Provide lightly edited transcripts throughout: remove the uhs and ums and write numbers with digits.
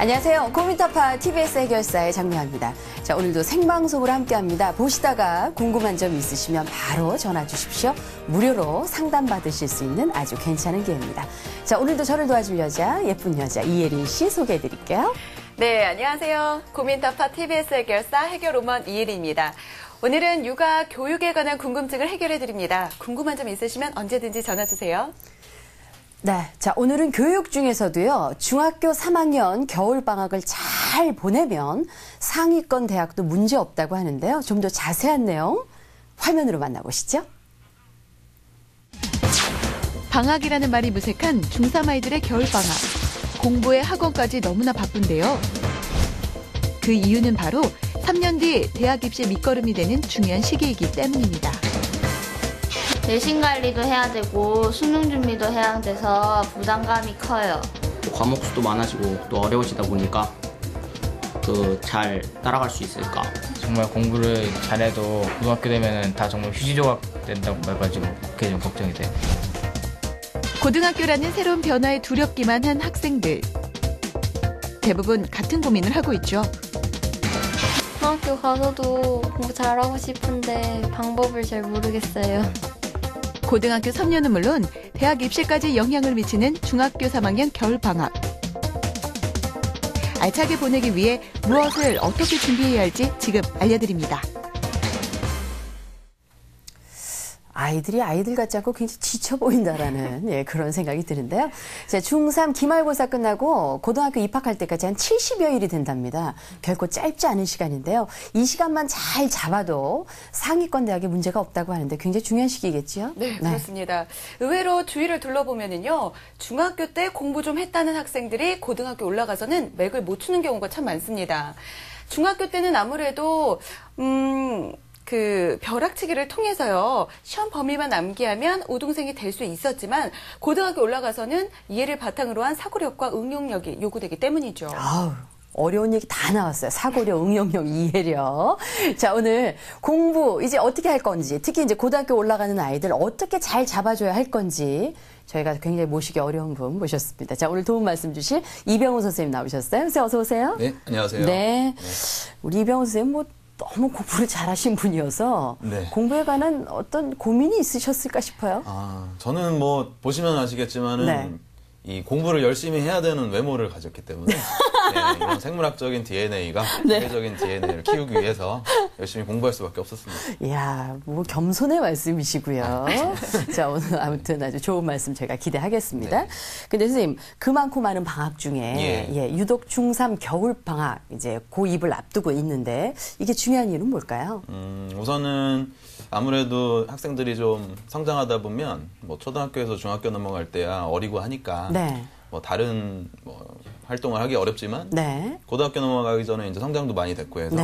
안녕하세요. 고민타파 TBS 해결사의 장미화입니다. 자, 오늘도 생방송으로 함께합니다. 보시다가 궁금한 점 있으시면 바로 전화 주십시오. 무료로 상담받으실 수 있는 아주 괜찮은 기회입니다. 자, 오늘도 저를 도와줄 여자, 예쁜 여자 이예린 씨 소개해드릴게요. 네, 안녕하세요. 고민타파 TBS 해결사 해결오먼 이예린입니다. 오늘은 육아, 교육에 관한 궁금증을 해결해드립니다. 궁금한 점 있으시면 언제든지 전화주세요. 네, 자, 오늘은 교육 중에서도요, 중학교 3학년 겨울방학을 잘 보내면 상위권 대학도 문제 없다고 하는데요. 좀 더 자세한 내용 화면으로 만나보시죠. 방학이라는 말이 무색한 중3 아이들의 겨울방학. 공부에 학원까지 너무나 바쁜데요. 그 이유는 바로 3년 뒤 대학 입시 밑거름이 되는 중요한 시기이기 때문입니다. 내신 관리도 해야 되고 수능 준비도 해야 돼서 부담감이 커요. 과목 수도 많아지고 또 어려워지다 보니까 잘 따라갈 수 있을까? 정말 공부를 잘해도 고등학교 되면은 다 정말 휴지 조각 된다고 해가지고 그게 좀 걱정이 돼요. 고등학교라는 새로운 변화에 두렵기만 한 학생들. 대부분 같은 고민을 하고 있죠. 중학교 가서도 공부 잘하고 싶은데 방법을 잘 모르겠어요. 고등학교 3년은 물론 대학 입시까지 영향을 미치는 중학교 3학년 겨울방학. 알차게 보내기 위해 무엇을 어떻게 준비해야 할지 지금 알려드립니다. 아이들이 아이들 같지 않고 굉장히 지쳐 보인다라는 그런 생각이 드는데요. 자, 중3 기말고사 끝나고 고등학교 입학할 때까지 한 70여일이 된답니다. 결코 짧지 않은 시간인데요. 이 시간만 잘 잡아도 상위권 대학에 문제가 없다고 하는데 굉장히 중요한 시기겠죠? 네, 그렇습니다. 의외로 주위를 둘러보면은요, 중학교 때 공부 좀 했다는 학생들이 고등학교 올라가서는 맥을 못 추는 경우가 참 많습니다. 중학교 때는 아무래도 벼락치기를 통해서요, 시험 범위만 암기하면 우등생이 될 수 있었지만 고등학교 올라가서는 이해를 바탕으로 한 사고력과 응용력이 요구되기 때문이죠. 아우, 어려운 얘기 다 나왔어요. 사고력, 응용력, 이해력. 자, 오늘 공부 이제 어떻게 할 건지, 특히 이제 고등학교 올라가는 아이들 어떻게 잘 잡아줘야 할 건지 저희가 굉장히 모시기 어려운 분 모셨습니다. 자, 오늘 도움 말씀 주실 이병우 선생님 나오셨어요. 선생님 어서 오세요. 네, 안녕하세요. 네. 우리 이병우 선생님 너무 공부를 잘하신 분이어서 공부에 관한 어떤 고민이 있으셨을까 싶어요. 저는 보시면 아시겠지만은 이 공부를 열심히 해야 되는 외모를 가졌기 때문에 이런 생물학적인 DNA가 사회적인 DNA를 키우기 위해서 열심히 공부할 수밖에 없었습니다. 이야, 겸손의 말씀이시고요. 자, 오늘 아무튼 아주 좋은 말씀 제가 기대하겠습니다. 근데 선생님, 그 많고 많은 방학 중에 유독 중3 겨울 방학 이제 고2을 앞두고 있는데 이게 중요한 이유는 뭘까요? 우선은 아무래도 학생들이 좀 성장하다 보면 초등학교에서 중학교 넘어갈 때야 어리고 하니까 다른 활동을 하기 어렵지만 고등학교 넘어가기 전에 이제 성장도 많이 됐고 해서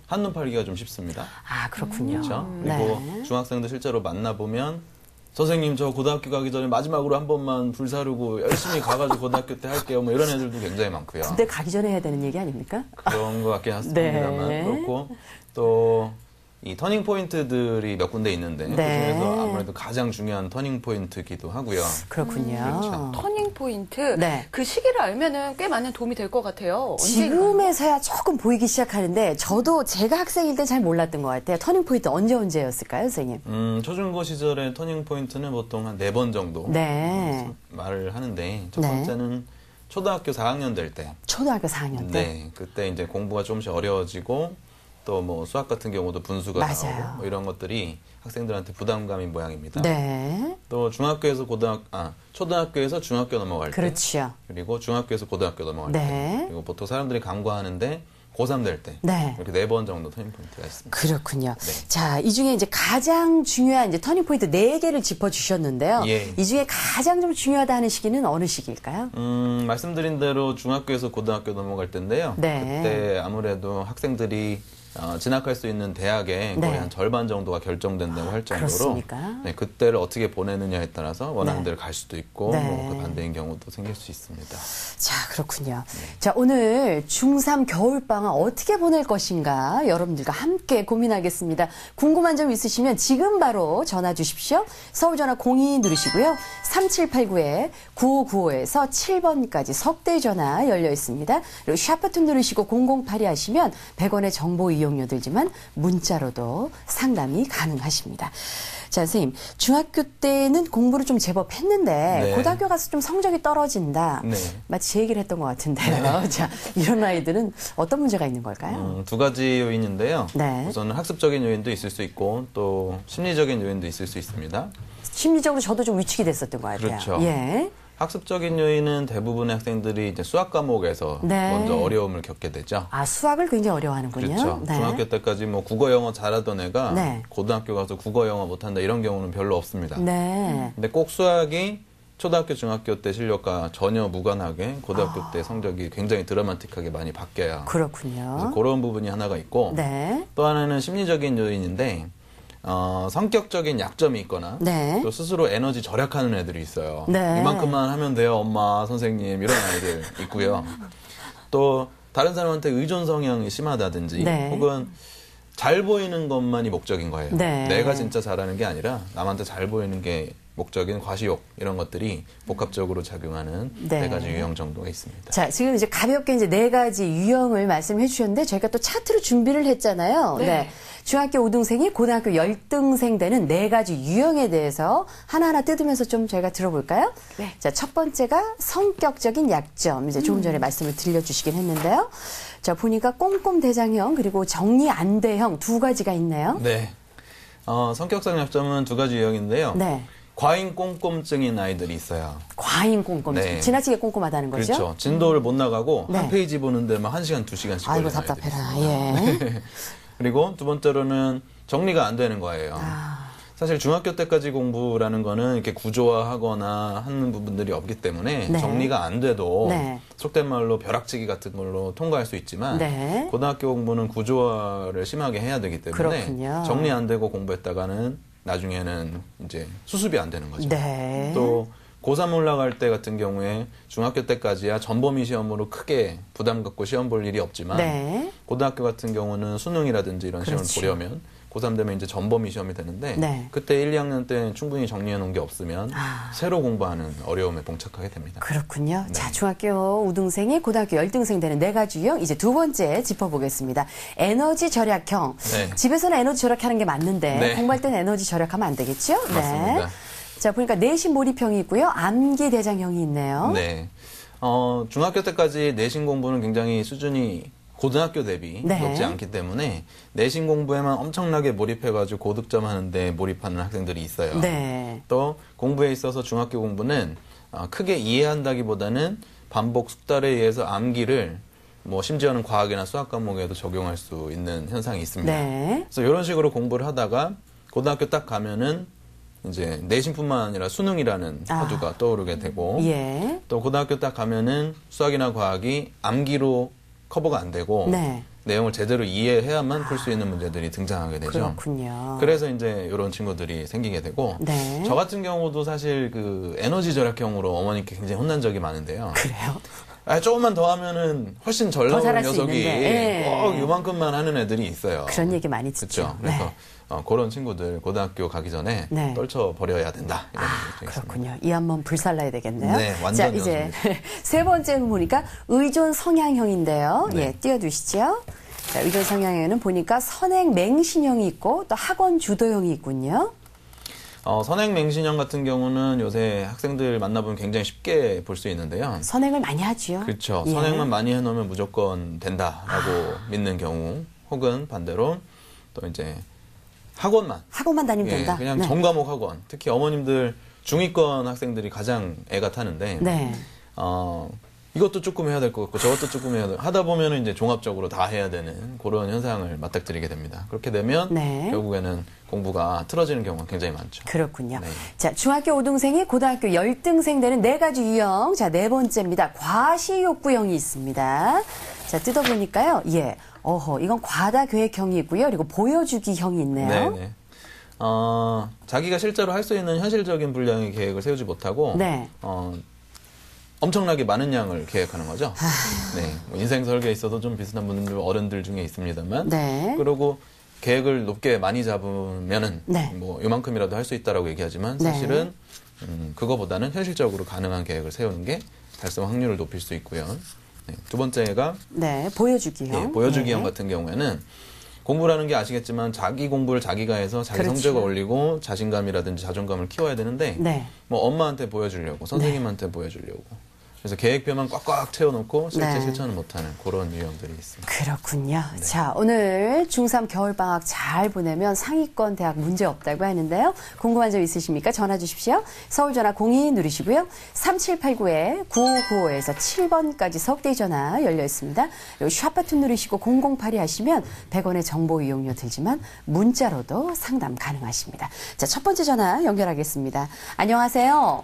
한눈 팔기가 좀 쉽습니다. 아, 그렇군요. 그렇죠? 그리고 중학생들 실제로 만나보면 선생님 저 고등학교 가기 전에 마지막으로 한 번만 불사르고 열심히 가가지고 고등학교 때 할게요. 이런 애들도 굉장히 많고요. 군대 가기 전에 해야 되는 얘기 아닙니까? 그런 것 같긴 합니다만 그렇고 또 이 터닝 포인트들이 몇 군데 있는데 그중에서 아무래도 가장 중요한 터닝 포인트기도 하고요. 그렇군요. 그렇죠. 터닝 포인트, 그 시기를 알면은 꽤 많은 도움이 될 것 같아요. 지금에서야 조금 보이기 시작하는데 저도 제가 학생일 때 잘 몰랐던 것 같아요. 터닝 포인트 언제였을까요, 선생님? 초중고 시절에 터닝 포인트는 보통 한 4번 정도 말을 하는데 첫 번째는 초등학교 4학년 될 때. 초등학교 4학년 때? 네, 그때 이제 공부가 조금씩 어려워지고 또 수학 같은 경우도 분수가 나오고 이런 것들이 학생들한테 부담감인 모양입니다. 또 초등학교에서 중학교 넘어갈 때, 그리고 중학교에서 고등학교 넘어갈 때, 그리고 보통 사람들이 간과하는데 고3 될 때 이렇게 4번 정도 터닝 포인트가 있습니다. 그렇군요. 자, 이 중에 이제 가장 중요한 이제 터닝 포인트 4개를 짚어주셨는데요. 이 중에 가장 좀 중요하다 하는 시기는 어느 시기일까요? 말씀드린 대로 중학교에서 고등학교 넘어갈 때인데요. 그때 아무래도 학생들이 진학할 수 있는 대학의 거의 한 절반 정도가 결정된다고 할 정도로 네, 그때를 어떻게 보내느냐에 따라서 원하는 데를 갈 수도 있고 뭐 그 반대인 경우도 생길 수 있습니다. 자, 그렇군요. 자, 오늘 중3 겨울방학 어떻게 보낼 것인가 여러분들과 함께 고민하겠습니다. 궁금한 점 있으시면 지금 바로 전화 주십시오. 서울전화 02 누르시고요. 3789-9595에서 7번까지 석대 전화 열려 있습니다. 그리고 샤프트 누르시고 0082 하시면 100원의 정보 이용료 들지만 문자로도 상담이 가능하십니다. 자, 선생님, 중학교 때는 공부를 좀 제법 했는데 고등학교 가서 좀 성적이 떨어진다. 마치 제 얘기를 했던 것 같은데요. 자, 이런 아이들은 어떤 문제가 있는 걸까요? 두 가지 요인인데요. 우선은 학습적인 요인도 있을 수 있고 또 심리적인 요인도 있을 수 있습니다. 심리적으로 저도 좀 위축이 됐었던 것 같아요. 그렇죠. 예. 학습적인 요인은 대부분의 학생들이 이제 수학 과목에서 먼저 어려움을 겪게 되죠. 아, 수학을 굉장히 어려워하는군요. 그렇죠. 중학교 때까지 뭐 국어, 영어 잘하던 애가 고등학교 가서 국어, 영어 못한다 이런 경우는 별로 없습니다. 근데 꼭 수학이 초등학교, 중학교 때 실력과 전혀 무관하게 고등학교 때 성적이 굉장히 드라마틱하게 많이 바뀌어요. 그렇군요. 그런 부분이 하나가 있고 또 하나는 심리적인 요인인데 성격적인 약점이 있거나 또 스스로 에너지 절약하는 애들이 있어요. 이만큼만 하면 돼요, 엄마, 선생님 이런 아이들 있고요. 또 다른 사람한테 의존 성향이 심하다든지 혹은 잘 보이는 것만이 목적인 거예요. 내가 진짜 잘하는 게 아니라 남한테 잘 보이는 게 목적인 과시욕 이런 것들이 복합적으로 작용하는 네 가지 유형 정도가 있습니다. 자, 지금 이제 가볍게 이제 네 가지 유형을 말씀해 주셨는데 저희가 또 차트로 준비를 했잖아요. 네. 중학교 5등생이 고등학교 10등생 되는 네 가지 유형에 대해서 하나하나 뜯으면서 좀 저희가 들어볼까요? 네. 자, 첫 번째가 성격적인 약점. 이제 조금 전에 말씀을 들려주시긴 했는데요. 자, 보니까 꼼꼼대장형 그리고 정리 안 돼형 두 가지가 있네요. 네. 성격상 약점은 두 가지 유형인데요. 네. 과잉 꼼꼼증인 아이들이 있어요. 과잉 꼼꼼증. 네. 지나치게 꼼꼼하다는 거죠? 그렇죠. 진도를 못 나가고 한 페이지 보는데 막 1시간, 2시간씩 걸리는 아이고, 답답해라. 예. 네. 그리고 두 번째로는 정리가 안 되는 거예요. 사실 중학교 때까지 공부라는 거는 이렇게 구조화하거나 하는 부분들이 없기 때문에 정리가 안 돼도 속된 말로 벼락치기 같은 걸로 통과할 수 있지만 고등학교 공부는 구조화를 심하게 해야 되기 때문에 그렇군요. 정리 안 되고 공부했다가는 나중에는 이제 수습이 안 되는 거죠. 또 고3 올라갈 때 같은 경우에 중학교 때까지야 전범위 시험으로 크게 부담 갖고 시험 볼 일이 없지만 고등학교 같은 경우는 수능이라든지 이런 시험을 보려면 고3 되면 이제 전범위 시험이 되는데 그때 1, 2학년 때 충분히 정리해 놓은 게 없으면 새로 공부하는 어려움에 봉착하게 됩니다. 그렇군요. 네. 자, 중학교 5등생이 고등학교 10등생 되는 네 가지 유형 이제 두 번째 짚어보겠습니다. 에너지 절약형. 집에서는 에너지 절약하는 게 맞는데 공부할 때는 에너지 절약하면 안 되겠죠? 맞습니다. 자, 보니까 내신 몰입형이 있고요. 암기 대장형이 있네요. 네. 중학교 때까지 내신 공부는 굉장히 수준이 고등학교 대비 높지 않기 때문에 내신 공부에만 엄청나게 몰입해가지고 고득점 하는데 몰입하는 학생들이 있어요. 또 공부에 있어서 중학교 공부는 크게 이해한다기보다는 반복 숙달에 의해서 암기를 뭐 심지어는 과학이나 수학 과목에도 적용할 수 있는 현상이 있습니다. 그래서 이런 식으로 공부를 하다가 고등학교 딱 가면은 이제 내신뿐만 아니라 수능이라는 화두가 떠오르게 되고 또 고등학교 딱 가면은 수학이나 과학이 암기로 커버가 안 되고 내용을 제대로 이해해야만 풀 수 있는 문제들이 등장하게 되죠. 그렇군요. 그래서 이제 이런 친구들이 생기게 되고 저 같은 경우도 사실 그 에너지 절약형으로 어머니께 굉장히 혼난 적이 많은데요. 그래요? 조금만 더 하면은 훨씬 잘 나오는 녀석이 꼭 요만큼만 하는 애들이 있어요. 그런 얘기 많이 듣죠. 그렇죠. 그래서 그런 친구들 고등학교 가기 전에 떨쳐버려야 된다. 이런 그렇군요. 이 한번 불살라야 되겠네요. 네, 완전 자, 이제 세 번째는 보니까 의존 성향형인데요. 띄워두시죠. 자, 의존 성향형에는 보니까 선행 맹신형이 있고 또 학원 주도형이 있군요. 선행 맹신형 같은 경우는 요새 학생들 만나보면 굉장히 쉽게 볼 수 있는데요. 선행을 많이 하죠. 그렇죠. 선행만 많이 해놓으면 무조건 된다라고 믿는 경우, 혹은 반대로 또 이제 학원만 다니면 된다. 그냥 전과목 학원. 특히 어머님들 중위권 학생들이 가장 애가 타는데 이것도 조금 해야 될 것 같고 저것도 조금 해야 될 하다 보면은 이제 종합적으로 다 해야 되는 그런 현상을 맞닥뜨리게 됩니다. 그렇게 되면 결국에는 공부가 틀어지는 경우가 굉장히 많죠. 그렇군요. 자, 중학교 5등생이 고등학교 10등생 되는 네 가지 유형. 자, 네 번째입니다. 과시욕구형이 있습니다. 자, 뜯어보니까요. 어허, 이건 과다 계획형이고요. 그리고 보여주기형이 있네요. 네네. 자기가 실제로 할 수 있는 현실적인 분량의 계획을 세우지 못하고 네. 엄청나게 많은 양을 계획하는 거죠. 네, 뭐 인생 설계에 있어도 좀 비슷한 분들 어른들 중에 있습니다만. 네. 그리고 계획을 높게 많이 잡으면은 네. 뭐 요만큼이라도 할 수 있다라고 얘기하지만 사실은 그거보다는 현실적으로 가능한 계획을 세우는 게 달성 확률을 높일 수 있고요. 네, 두 번째가 네, 보여주기형. 네, 보여주기형 같은 경우에는 공부라는 게 아시겠지만 자기 공부를 자기가 해서 자기 그렇죠. 성적을 올리고 자신감이라든지 자존감을 키워야 되는데 네. 뭐 엄마한테 보여주려고 선생님한테 보여주려고 그래서 계획표만 꽉꽉 채워놓고 실제 네. 실천을 못하는 그런 유형들이 있습니다. 그렇군요. 네. 자, 오늘 중3 겨울방학 잘 보내면 상위권 대학 문제 없다고 하는데요. 궁금한 점 있으십니까? 전화 주십시오. 서울전화 02 누르시고요. 3789-9595에서 7번까지 서울대기 전화 열려 있습니다. 그리고 샵버튼 누르시고 0082 하시면 100원의 정보 이용료 들지만 문자로도 상담 가능하십니다. 자, 첫 번째 전화 연결하겠습니다. 안녕하세요.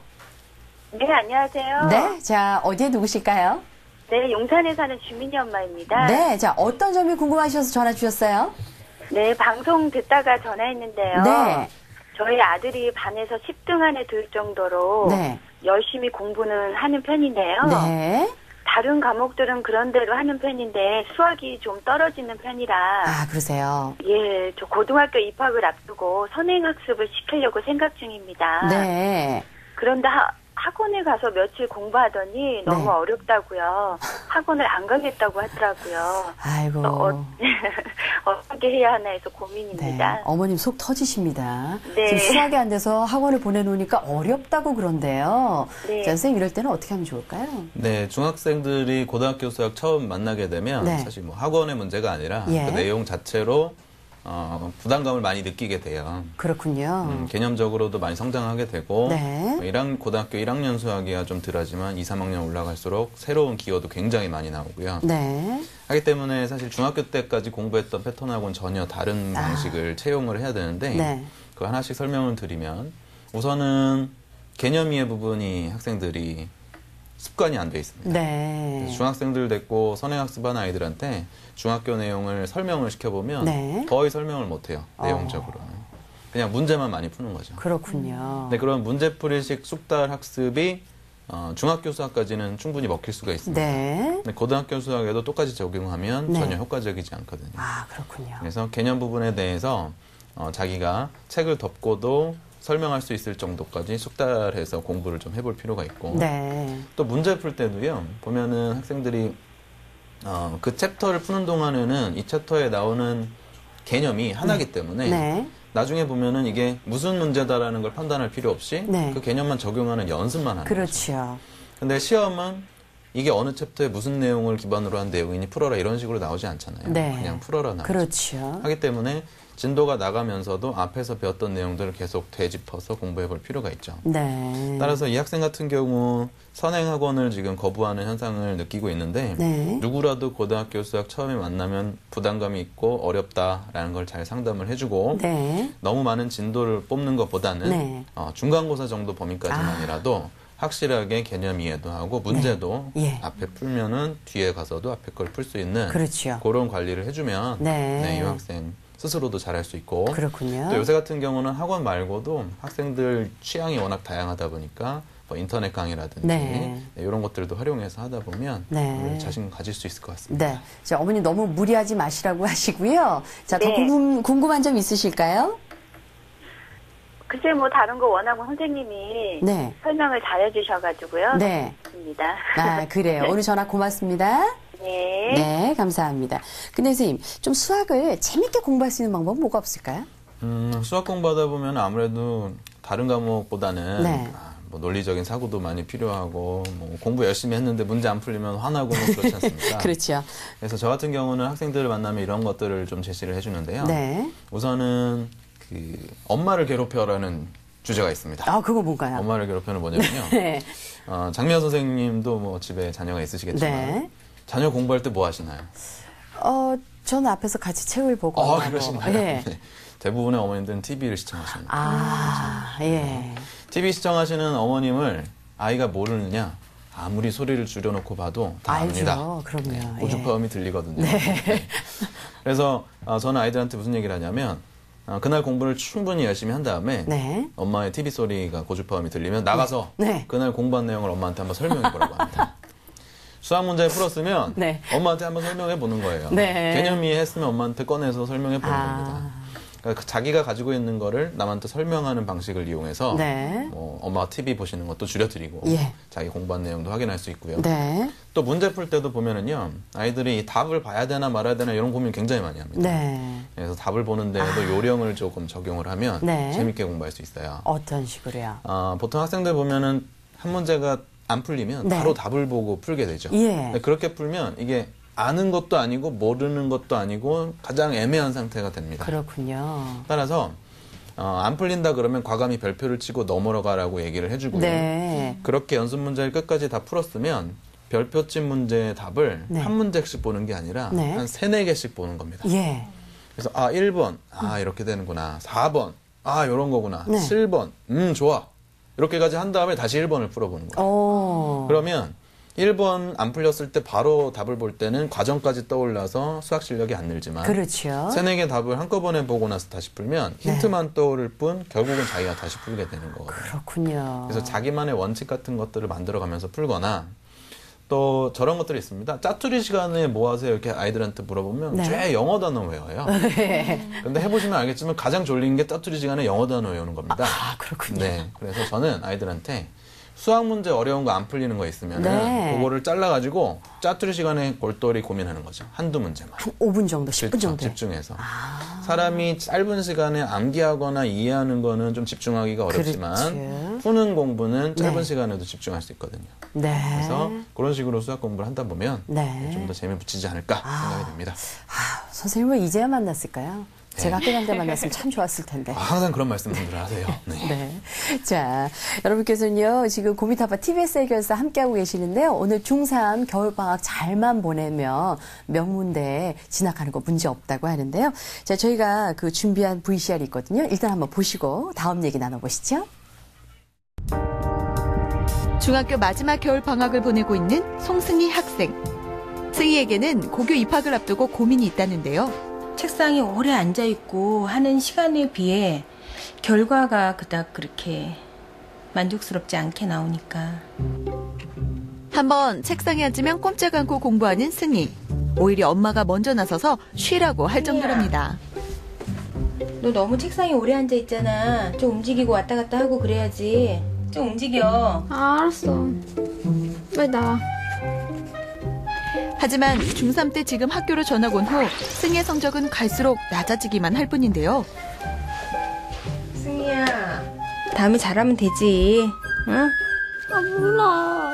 네, 안녕하세요. 네, 자, 어디에 누구실까요? 네, 용산에 사는 주민이 엄마입니다. 네, 자, 어떤 점이 궁금하셔서 전화 주셨어요? 네, 방송 듣다가 전화했는데요. 네. 저희 아들이 반에서 10등 안에 들 정도로 네. 열심히 공부는 하는 편인데요. 네. 다른 과목들은 그런 대로 하는 편인데 수학이 좀 떨어지는 편이라 아, 그러세요. 예, 저 고등학교 입학을 앞두고 선행학습을 시키려고 생각 중입니다. 네. 그런데 학원에 가서 며칠 공부하더니 너무 네. 어렵다고요. 학원을 안 가겠다고 하더라고요. 아이고. 어떻게 해야 하나 해서 고민입니다. 네. 어머님 속 터지십니다. 네. 지금 수학이 안 돼서 학원을 보내놓으니까 어렵다고 그런데요. 네. 자, 선생님 이럴 때는 어떻게 하면 좋을까요? 네, 중학생들이 고등학교 수학 처음 만나게 되면 네. 사실 뭐 학원의 문제가 아니라 예. 그 내용 자체로 부담감을 많이 느끼게 돼요. 그렇군요. 개념적으로도 많이 성장하게 되고 네. 고등학교 1학년 수학이야 좀 덜하지만 2, 3학년 올라갈수록 새로운 기호도 굉장히 많이 나오고요. 네. 하기 때문에 사실 중학교 때까지 공부했던 패턴하고는 전혀 다른 방식을 채용을 해야 되는데 네. 그 하나씩 설명을 드리면 우선은 개념 이해 부분이 학생들이 습관이 안 돼 있습니다. 네. 중학생들 됐고 선행학습한 아이들한테 중학교 내용을 설명을 시켜보면 네. 거의 설명을 못해요. 내용적으로는. 그냥 문제만 많이 푸는 거죠. 그렇군요. 네, 그런 문제풀이식 숙달 학습이 중학교 수학까지는 충분히 먹힐 수가 있습니다. 네. 근데 고등학교 수학에도 똑같이 적용하면 네. 전혀 효과적이지 않거든요. 아, 그렇군요. 그래서 개념 부분에 대해서 자기가 책을 덮고도 설명할 수 있을 정도까지 숙달해서 공부를 좀 해볼 필요가 있고 네. 또 문제 풀 때도요. 보면은 학생들이 그 챕터를 푸는 동안에는 이 챕터에 나오는 개념이 하나이기 때문에 네. 나중에 보면은 이게 무슨 문제다라는 걸 판단할 필요 없이 네. 그 개념만 적용하는 연습만 하는 거죠. 그렇죠. 근데 시험은 이게 어느 챕터에 무슨 내용을 기반으로 한 내용이니 풀어라 이런 식으로 나오지 않잖아요. 네. 그냥 풀어라 나오죠. 그렇죠. 하기 때문에 진도가 나가면서도 앞에서 배웠던 내용들을 계속 되짚어서 공부해 볼 필요가 있죠. 네. 따라서 이 학생 같은 경우 선행학원을 지금 거부하는 현상을 느끼고 있는데 네. 누구라도 고등학교 수학 처음에 만나면 부담감이 있고 어렵다라는 걸 잘 상담을 해주고 네. 너무 많은 진도를 뽑는 것보다는 네. 중간고사 정도 범위까지만이라도 확실하게 개념 이해도 하고 문제도 네. 예. 앞에 풀면은 뒤에 가서도 앞에 걸 풀 수 있는 그렇죠. 그런 관리를 해주면 네. 이 학생 스스로도 잘할 수 있고 그렇군요. 또 요새 같은 경우는 학원 말고도 학생들 취향이 워낙 다양하다 보니까 뭐 인터넷 강의라든지 네. 이런 것들도 활용해서 하다 보면 네. 자신 가질 수 있을 것 같습니다. 네. 자, 어머니 너무 무리하지 마시라고 하시고요. 자, 더 네. 궁금한 점 있으실까요? 글쎄 뭐 다른 거 원하고 선생님이 네. 설명을 잘해주셔가지고요. 네. 좋습니다. 아, 그래요. 오늘 전화 고맙습니다. 네. 네, 감사합니다. 근데 선생님, 좀 수학을 재밌게 공부할 수 있는 방법은 뭐가 없을까요? 수학 공부하다 보면 아무래도 다른 과목보다는 네. 뭐 논리적인 사고도 많이 필요하고 뭐 공부 열심히 했는데 문제 안 풀리면 화나고 뭐 그렇지 않습니까? 그렇죠. 그래서 저 같은 경우는 학생들을 만나면 이런 것들을 좀 제시를 해주는데요. 네. 우선은 엄마를 괴롭혀라는 주제가 있습니다. 아, 그거 뭔가요? 엄마를 괴롭혀는 뭐냐면요. 네. 장미아 선생님도 뭐 집에 자녀가 있으시겠지만 네. 자녀 공부할 때 뭐 하시나요? 저는 앞에서 같이 책을 보고. 그러시나요? 네. 네. 대부분의 어머님들은 TV를 시청하십니다. 아, 예. TV 시청하시는 어머님을 아이가 모르느냐? 아무리 소리를 줄여놓고 봐도 다 압니다. 알죠. 그럼요. 고주파음이 들리거든요. 네. 그래서 저는 아이들한테 무슨 얘기를 하냐면 그날 공부를 충분히 열심히 한 다음에 네. 엄마의 TV 소리가 고주파음이 들리면 나가서 네. 그날 공부한 내용을 엄마한테 한번 설명해 보라고 합니다. 수학 문제를 풀었으면 네. 엄마한테 한번 설명해 보는 거예요. 네. 개념 이해했으면 엄마한테 꺼내서 설명해 보는 겁니다. 그러니까 자기가 가지고 있는 거를 남한테 설명하는 방식을 이용해서 네. 엄마가 TV 보시는 것도 줄여드리고 예. 자기 공부한 내용도 확인할 수 있고요. 네. 또 문제 풀 때도 보면은요. 아이들이 답을 봐야 되나 말아야 되나 이런 고민 굉장히 많이 합니다. 네. 그래서 답을 보는 데에도 요령을 조금 적용을 하면 네. 재밌게 공부할 수 있어요. 어떤 식으로요? 보통 학생들 보면은 한 문제가 안 풀리면 네. 바로 답을 보고 풀게 되죠. 예. 그렇게 풀면 이게 아는 것도 아니고 모르는 것도 아니고 가장 애매한 상태가 됩니다. 그렇군요. 따라서 안 풀린다 그러면 과감히 별표를 치고 넘어가라고 얘기를 해주고요. 네. 그렇게 연습 문제를 끝까지 다 풀었으면 별표 친 문제의 답을 네. 한 문제씩 보는 게 아니라 네. 한 3-4개씩 보는 겁니다. 예. 그래서 1번 이렇게 되는구나. 4번 이런 거구나. 네. 7번 좋아. 이렇게까지 한 다음에 다시 1번을 풀어보는 거예요. 그러면 1번 안 풀렸을 때 바로 답을 볼 때는 과정까지 떠올라서 수학 실력이 안 늘지만 그렇죠. 3-4개 답을 한꺼번에 보고 나서 다시 풀면 힌트만 네. 떠오를 뿐 결국은 자기가 다시 풀게 되는 거거든요. 그렇군요. 그래서 자기만의 원칙 같은 것들을 만들어가면서 풀거나 또 저런 것들이 있습니다. 짜투리 시간에 뭐 하세요? 이렇게 아이들한테 물어보면 네. 꽤 영어 단어 외워요. 그런데 해보시면 알겠지만 가장 졸린 게 짜투리 시간에 영어 단어 외우는 겁니다. 그렇군요. 네, 그래서 저는 아이들한테 수학 문제 어려운 거 안 풀리는 거 있으면 네. 그거를 잘라가지고 짜투리 시간에 골똘히 고민하는 거죠. 한두 문제만. 한 5분 정도, 10분 정도. 집중해서. 사람이 짧은 시간에 암기하거나 이해하는 거는 좀 집중하기가 어렵지만 그렇지. 푸는 공부는 짧은 네. 시간에도 집중할 수 있거든요. 네. 그래서 그런 식으로 수학 공부를 하다 보면 네. 좀 더 재미 붙이지 않을까 생각이 듭니다. 선생님을 이제야 만났을까요? 제가 학교 다닐 때 만났으면 참 좋았을 텐데. 항상 그런 말씀들을 하세요. 네. 네. 자, 여러분께서는요, 지금 고미타파 TBS 해결사 함께하고 계시는데요. 오늘 중3 겨울방학 잘만 보내면 명문대에 진학하는 거 문제 없다고 하는데요. 자, 저희가 그 준비한 VCR이 있거든요. 일단 한번 보시고 다음 얘기 나눠보시죠. 중학교 마지막 겨울방학을 보내고 있는 송승희 학생. 승희에게는 고교 입학을 앞두고 고민이 있다는데요. 책상에 오래 앉아있고 하는 시간에 비해 결과가 그닥 그렇게 만족스럽지 않게 나오니까. 한번 책상에 앉으면 꼼짝 않고 공부하는 승희. 오히려 엄마가 먼저 나서서 쉬라고 할 정도랍니다. 너 너무 책상에 오래 앉아있잖아. 좀 움직이고 왔다 갔다 하고 그래야지. 좀 움직여. 알았어. 빨리 나와. 하지만 중3 때 지금 학교로 전학 온 후 승희의 성적은 갈수록 낮아지기만 할 뿐인데요. 승희야, 다음에 잘하면 되지. 응? 몰라.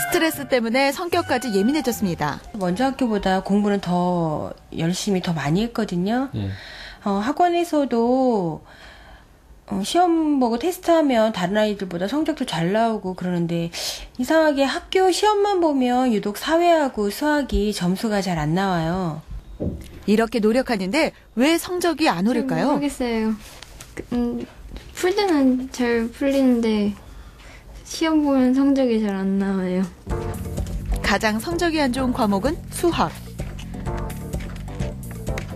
스트레스 때문에 성격까지 예민해졌습니다. 먼저 학교보다 공부는 더 열심히 더 많이 했거든요. 학원에서도 시험 보고 테스트하면 다른 아이들보다 성적도 잘 나오고 그러는데 이상하게 학교 시험만 보면 유독 사회하고 수학이 점수가 잘 안 나와요. 이렇게 노력하는데 왜 성적이 안 오를까요? 모르겠어요. 풀 때는 잘 풀리는데 시험 보면 성적이 잘 안 나와요. 가장 성적이 안 좋은 과목은 수학.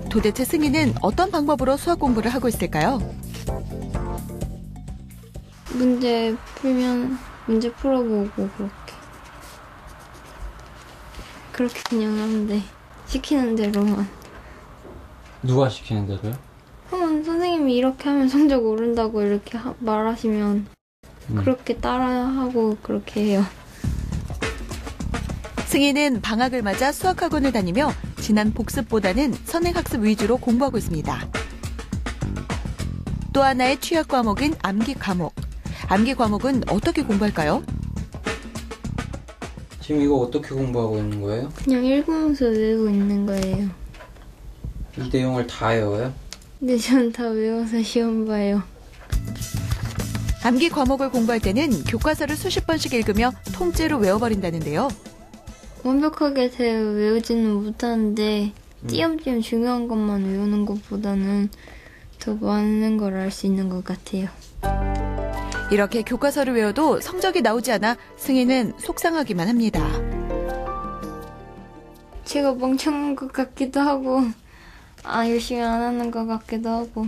도대체 승희는 어떤 방법으로 수학 공부를 하고 있을까요? 문제 풀면 문제 풀어보고 그렇게 그냥 하면 돼. 시키는 대로만. 누가 시키는 대로요? 선생님이 이렇게 하면 성적 오른다고 이렇게 말하시면 그렇게 따라하고 그렇게 해요. 승희는 방학을 맞아 수학학원을 다니며 지난 복습보다는 선행학습 위주로 공부하고 있습니다. 또 하나의 취약 과목인 암기 과목. 암기 과목은 어떻게 공부할까요? 지금 이거 어떻게 공부하고 있는 거예요? 그냥 읽으면서 외우고 있는 거예요. 이 내용을 다 외워요? 네, 전 다 외워서 시험 봐요. 암기 과목을 공부할 때는 교과서를 수십 번씩 읽으며 통째로 외워버린다는데요. 완벽하게 외우지는 못하는데 띄엄띄엄 중요한 것만 외우는 것보다는 더 많은 걸 알 수 있는 것 같아요. 이렇게 교과서를 외워도 성적이 나오지 않아 승희는 속상하기만 합니다. 제가 멍청한 것 같기도 하고 열심히 안 하는 것 같기도 하고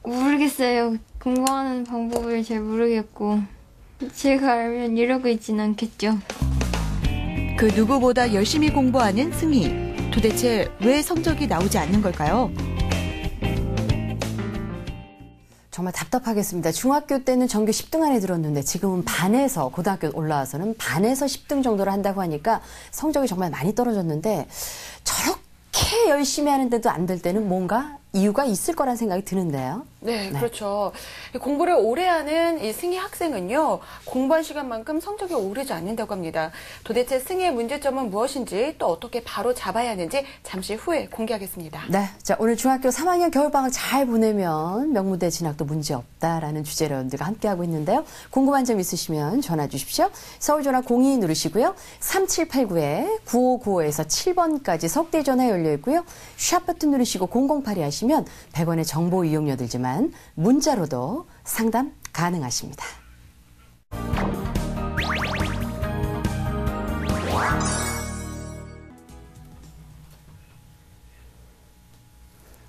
모르겠어요. 공부하는 방법을 잘 모르겠고 제가 알면 이러고 있진 않겠죠. 그 누구보다 열심히 공부하는 승희. 도대체 왜 성적이 나오지 않는 걸까요? 정말 답답하겠습니다. 중학교 때는 전교 10등 안에 들었는데 지금은 반에서 고등학교 올라와서는 반에서 10등 정도를 한다고 하니까 성적이 정말 많이 떨어졌는데 저렇게 열심히 하는데도 안 될 때는 뭔가 이유가 있을 거란 생각이 드는데요. 네, 그렇죠. 공부를 오래 하는 이 승희 학생은요, 공부한 시간만큼 성적이 오르지 않는다고 합니다. 도대체 승희의 문제점은 무엇인지 또 어떻게 바로 잡아야 하는지 잠시 후에 공개하겠습니다. 네, 자 오늘 중학교 3학년 겨울방학 잘 보내면 명문대 진학도 문제없다라는 주제로 여러분들과 함께하고 있는데요. 궁금한 점 있으시면 전화 주십시오. 서울전화 02 누르시고요. 3789-9595에서 7번까지 석대 전화 열려 있고요. 샵 버튼 누르시고 008이 하시면 100원의 정보 이용료 들지만 문자로도 상담 가능하십니다.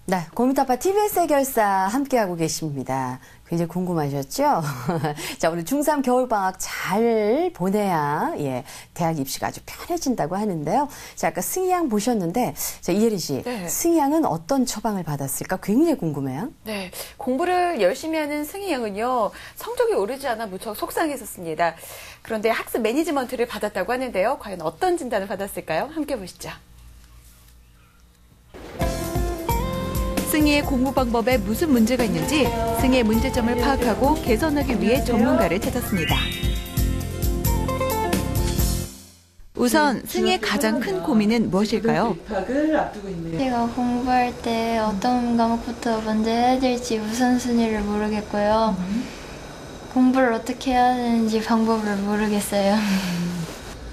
네, 고민타파 TBS 해결사 함께하고 계십니다. 굉장히 궁금하셨죠? 자, 오늘 중3 겨울방학 잘 보내야, 대학 입시가 아주 편해진다고 하는데요. 자, 아까 승희 양 보셨는데, 자, 이혜리 씨, 네. 승희 양은 어떤 처방을 받았을까? 굉장히 궁금해요. 네, 공부를 열심히 하는 승희 양은요, 성적이 오르지 않아 무척 속상했었습니다. 그런데 학습 매니지먼트를 받았다고 하는데요. 과연 어떤 진단을 받았을까요? 함께 보시죠. 승희의 공부 방법에 무슨 문제가 있는지 승희의 문제점을 파악하고 개선하기 위해 전문가를 찾았습니다. 우선 승희의 가장 큰 고민은 무엇일까요? 제가 공부할 때 어떤 과목부터 먼저 해야 될지 우선순위를 모르겠고요. 공부를 어떻게 해야 되는지 방법을 모르겠어요.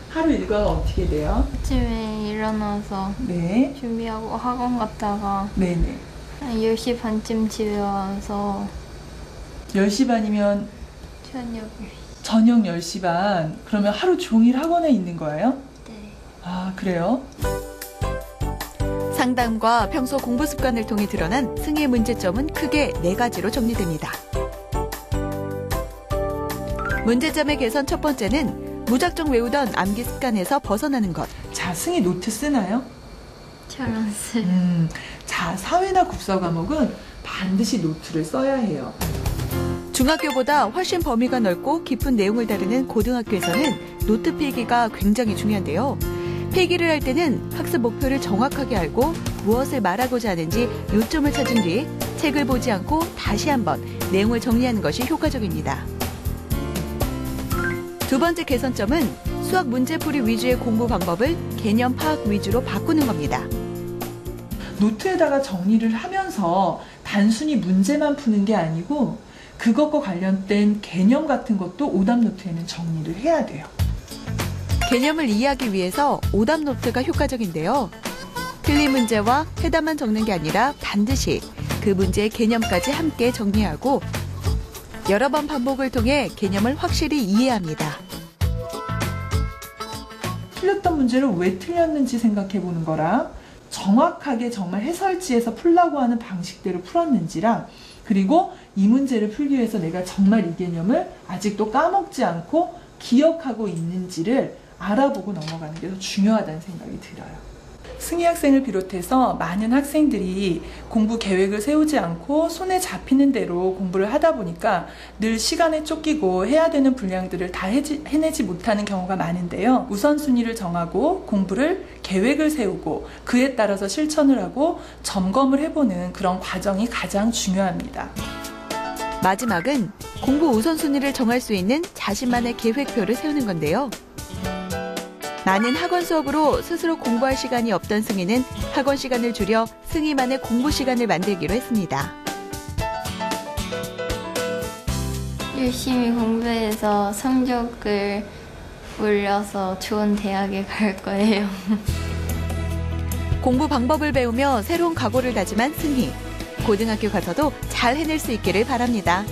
하루 일과가 어떻게 돼요? 아침에 일어나서 네. 준비하고 학원 갔다가 네네. 10시 반쯤 집에 와서 10시 반이면 저녁 10시 반. 그러면 하루 종일 학원에 있는 거예요? 네. 아, 그래요? 상담과 평소 공부 습관을 통해 드러난 승희의 문제점은 크게 4가지로 정리됩니다. 문제점의 개선 첫 번째는 무작정 외우던 암기 습관에서 벗어나는 것. 자, 승희 노트 쓰나요? 잘 안 써요. 자, 사회나 국사 과목은 반드시 노트를 써야 해요. 중학교보다 훨씬 범위가 넓고 깊은 내용을 다루는 고등학교에서는 노트 필기가 굉장히 중요한데요. 필기를 할 때는 학습 목표를 정확하게 알고 무엇을 말하고자 하는지 요점을 찾은 뒤 책을 보지 않고 다시 한번 내용을 정리하는 것이 효과적입니다. 두 번째 개선점은 수학 문제풀이 위주의 공부 방법을 개념 파악 위주로 바꾸는 겁니다. 노트에다가 정리를 하면서 단순히 문제만 푸는 게 아니고 그것과 관련된 개념 같은 것도 오답 노트에는 정리를 해야 돼요. 개념을 이해하기 위해서 오답 노트가 효과적인데요. 틀린 문제와 해답만 적는 게 아니라 반드시 그 문제의 개념까지 함께 정리하고 여러 번 반복을 통해 개념을 확실히 이해합니다. 틀렸던 문제를 왜 틀렸는지 생각해 보는 거랑 정확하게 정말 해설지에서 풀라고 하는 방식대로 풀었는지랑 그리고 이 문제를 풀기 위해서 내가 정말 이 개념을 아직도 까먹지 않고 기억하고 있는지를 알아보고 넘어가는 게 더 중요하다는 생각이 들어요. 승희 학생을 비롯해서 많은 학생들이 공부 계획을 세우지 않고 손에 잡히는 대로 공부를 하다 보니까 늘 시간에 쫓기고 해야 되는 분량들을 다 해내지 못하는 경우가 많은데요. 우선순위를 정하고 공부를 계획을 세우고 그에 따라서 실천을 하고 점검을 해보는 그런 과정이 가장 중요합니다. 마지막은 공부 우선순위를 정할 수 있는 자신만의 계획표를 세우는 건데요. 많은 학원 수업으로 스스로 공부할 시간이 없던 승희는 학원 시간을 줄여 승희만의 공부 시간을 만들기로 했습니다. 열심히 공부해서 성적을 올려서 좋은 대학에 갈 거예요. 공부 방법을 배우며 새로운 각오를 다짐한 승희. 고등학교 가서도 잘 해낼 수 있기를 바랍니다.